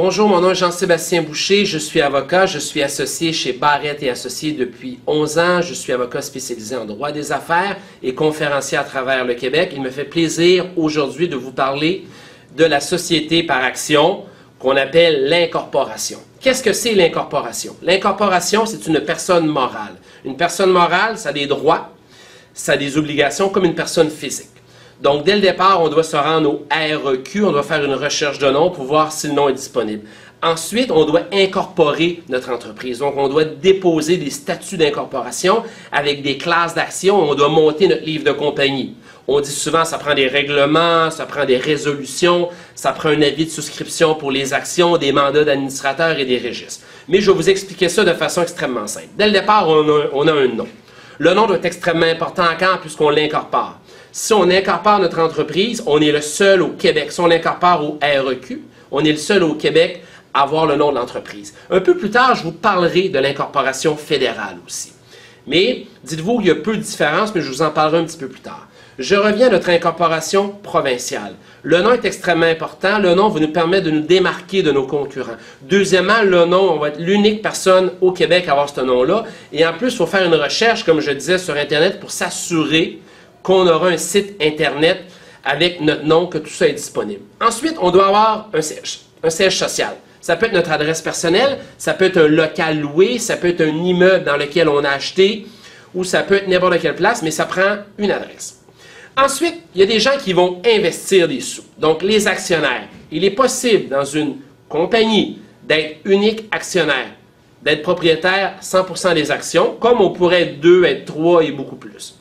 Bonjour, mon nom est Jean-Sébastien Boucher, je suis avocat, je suis associé chez Barrette et Associés depuis 11 ans. Je suis avocat spécialisé en droit des affaires et conférencier à travers le Québec. Il me fait plaisir aujourd'hui de vous parler de la société par action qu'on appelle l'incorporation. Qu'est-ce que c'est l'incorporation? L'incorporation, c'est une personne morale. Une personne morale, ça a des droits, ça a des obligations comme une personne physique. Donc, dès le départ, on doit se rendre au REQ, on doit faire une recherche de nom pour voir si le nom est disponible. Ensuite, on doit incorporer notre entreprise. Donc, on doit déposer des statuts d'incorporation avec des classes d'action. On doit monter notre livre de compagnie. On dit souvent, ça prend des règlements, ça prend des résolutions, ça prend un avis de souscription pour les actions, des mandats d'administrateurs et des registres. Mais je vais vous expliquer ça de façon extrêmement simple. Dès le départ, on a un nom. Le nom doit être extrêmement important quand puisqu'on l'incorpore. Si on incorpore notre entreprise, on est le seul au Québec. Si on l'incorpore au REQ, on est le seul au Québec à avoir le nom de l'entreprise. Un peu plus tard, je vous parlerai de l'incorporation fédérale aussi. Mais dites-vous, il y a peu de différence, mais je vous en parlerai un petit peu plus tard. Je reviens à notre incorporation provinciale. Le nom est extrêmement important. Le nom va nous permettre de nous démarquer de nos concurrents. Deuxièmement, le nom, on va être l'unique personne au Québec à avoir ce nom-là. Et en plus, il faut faire une recherche, comme je disais, sur Internet pour s'assurer qu'on aura un site Internet avec notre nom, que tout ça est disponible. Ensuite, on doit avoir un siège social. Ça peut être notre adresse personnelle, ça peut être un local loué, ça peut être un immeuble dans lequel on a acheté, ou ça peut être n'importe quelle place, mais ça prend une adresse. Ensuite, il y a des gens qui vont investir des sous. Donc, les actionnaires. Il est possible dans une compagnie d'être unique actionnaire, d'être propriétaire 100% des actions, comme on pourrait être 2, être 3 et beaucoup plus.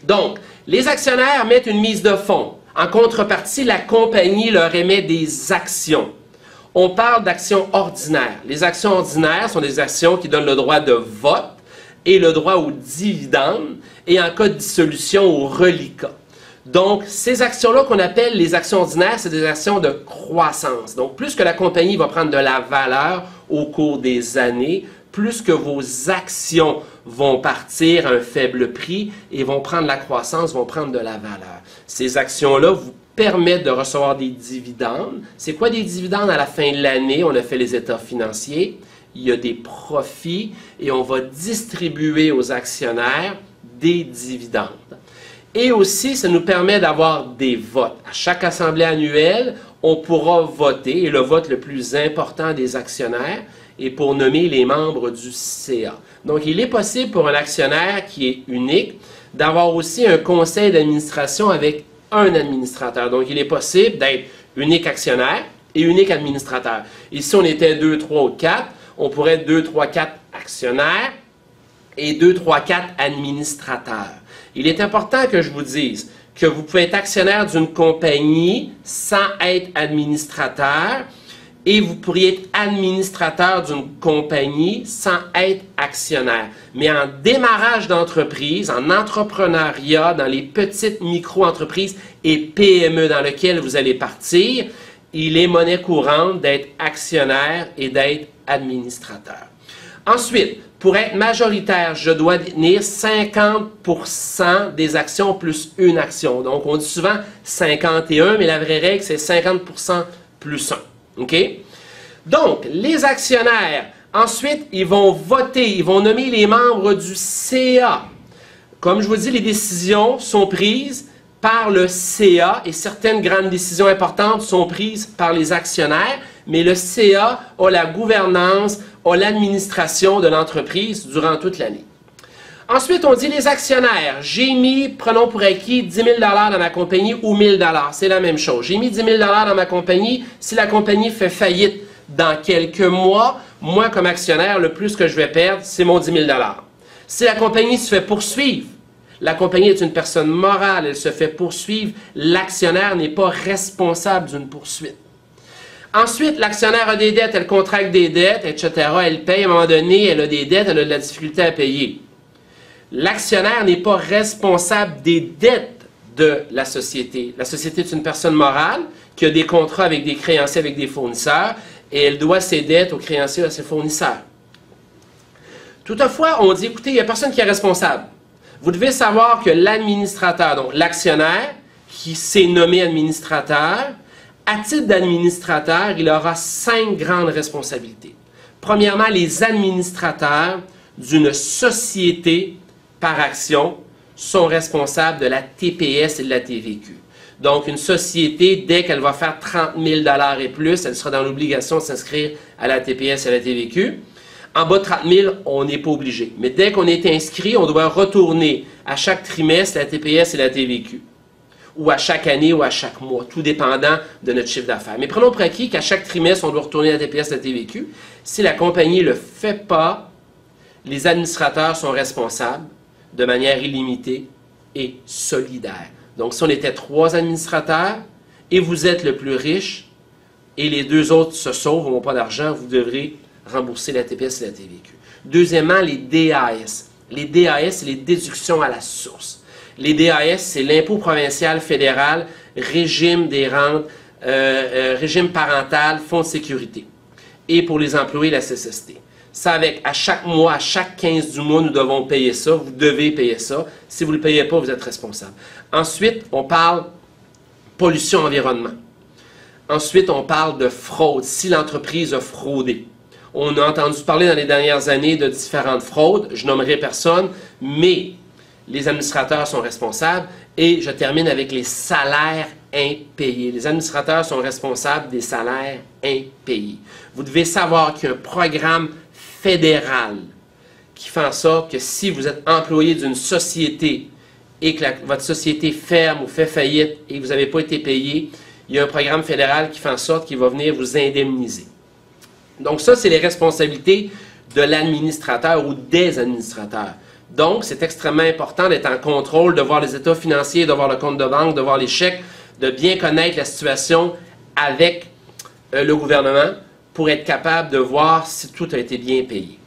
Donc, les actionnaires mettent une mise de fonds. En contrepartie, la compagnie leur émet des actions. On parle d'actions ordinaires. Les actions ordinaires sont des actions qui donnent le droit de vote et le droit aux dividendes et en cas de dissolution au reliquat. Donc, ces actions-là qu'on appelle les actions ordinaires, c'est des actions de croissance. Donc, plus que la compagnie va prendre de la valeur au cours des années, plus que vos actions vont partir à un faible prix et vont prendre la croissance, vont prendre de la valeur. Ces actions-là vous permettent de recevoir des dividendes. C'est quoi des dividendes? À la fin de l'année, on a fait les états financiers, il y a des profits et on va distribuer aux actionnaires des dividendes. Et aussi, ça nous permet d'avoir des votes. À chaque assemblée annuelle, on pourra voter, et le vote le plus important des actionnaires est pour nommer les membres du CA. Donc, il est possible pour un actionnaire qui est unique d'avoir aussi un conseil d'administration avec un administrateur. Donc, il est possible d'être unique actionnaire et unique administrateur. Et si on était 2, 3 ou 4, on pourrait être 2, 3, 4 actionnaires et 2, 3, 4 administrateurs. Il est important que je vous dise que vous pouvez être actionnaire d'une compagnie sans être administrateur et vous pourriez être administrateur d'une compagnie sans être actionnaire. Mais en démarrage d'entreprise, en entrepreneuriat, dans les petites micro-entreprises et PME dans lesquelles vous allez partir, il est monnaie courante d'être actionnaire et d'être administrateur. Ensuite, pour être majoritaire, je dois détenir 50% des actions plus une action. Donc, on dit souvent 51, mais la vraie règle, c'est 50% plus 1. OK? Donc, les actionnaires, ensuite, ils vont voter, ils vont nommer les membres du CA. Comme je vous dis, les décisions sont prises par le CA et certaines grandes décisions importantes sont prises par les actionnaires, mais le CA a la gouvernance, a l'administration de l'entreprise durant toute l'année. Ensuite, on dit les actionnaires. J'ai mis, prenons pour acquis, 10 000 dans ma compagnie ou 1 000 $. C'est la même chose. J'ai mis 10 000 dans ma compagnie. Si la compagnie fait faillite dans quelques mois, moi, comme actionnaire, le plus que je vais perdre, c'est mon 10 000 $. Si la compagnie se fait poursuivre, la compagnie est une personne morale, elle se fait poursuivre, l'actionnaire n'est pas responsable d'une poursuite. Ensuite, l'actionnaire a des dettes, elle contracte des dettes, etc. Elle paye, à un moment donné, elle a des dettes, elle a de la difficulté à payer. L'actionnaire n'est pas responsable des dettes de la société. La société est une personne morale qui a des contrats avec des créanciers, avec des fournisseurs, et elle doit ses dettes aux créanciers et à ses fournisseurs. Toutefois, on dit, écoutez, il n'y a personne qui est responsable. Vous devez savoir que l'administrateur, donc l'actionnaire, qui s'est nommé administrateur, À titre d'administrateur, il aura 5 grandes responsabilités. Premièrement, les administrateurs d'une société par action sont responsables de la TPS et de la TVQ. Donc, une société, dès qu'elle va faire 30 000 $ et plus, elle sera dans l'obligation de s'inscrire à la TPS et à la TVQ. En bas de 30 000, on n'est pas obligé. Mais dès qu'on est inscrit, on doit retourner à chaque trimestre la TPS et la TVQ. Ou à chaque année ou à chaque mois, tout dépendant de notre chiffre d'affaires. Mais prenons pour acquis qu'à chaque trimestre, on doit retourner à la TPS et la TVQ. Si la compagnie ne le fait pas, les administrateurs sont responsables de manière illimitée et solidaire. Donc, si on était 3 administrateurs et vous êtes le plus riche et les 2 autres se sauvent, n'ont pas d'argent, vous devrez rembourser la TPS et la TVQ. Deuxièmement, les DAS. Les DAS, c'est les déductions à la source. Les DAS, c'est l'impôt provincial fédéral, régime des rentes, régime parental, fonds de sécurité. Et pour les employés, la CSST. Ça, avec à chaque mois, à chaque 15 du mois, nous devons payer ça. Vous devez payer ça. Si vous ne le payez pas, vous êtes responsable. Ensuite, on parle pollution environnement. Ensuite, on parle de fraude. Si l'entreprise a fraudé. On a entendu parler dans les dernières années de différentes fraudes. Je nommerai personne, mais les administrateurs sont responsables. Et je termine avec les salaires impayés. Les administrateurs sont responsables des salaires impayés. Vous devez savoir qu'il y a un programme fédéral qui fait en sorte que si vous êtes employé d'une société et que votre société ferme ou fait faillite et que vous n'avez pas été payé, il y a un programme fédéral qui fait en sorte qu'il va venir vous indemniser. Donc ça, c'est les responsabilités de l'administrateur ou des administrateurs. Donc, c'est extrêmement important d'être en contrôle, de voir les états financiers, de voir le compte de banque, de voir les chèques, de bien connaître la situation avec le gouvernement pour être capable de voir si tout a été bien payé.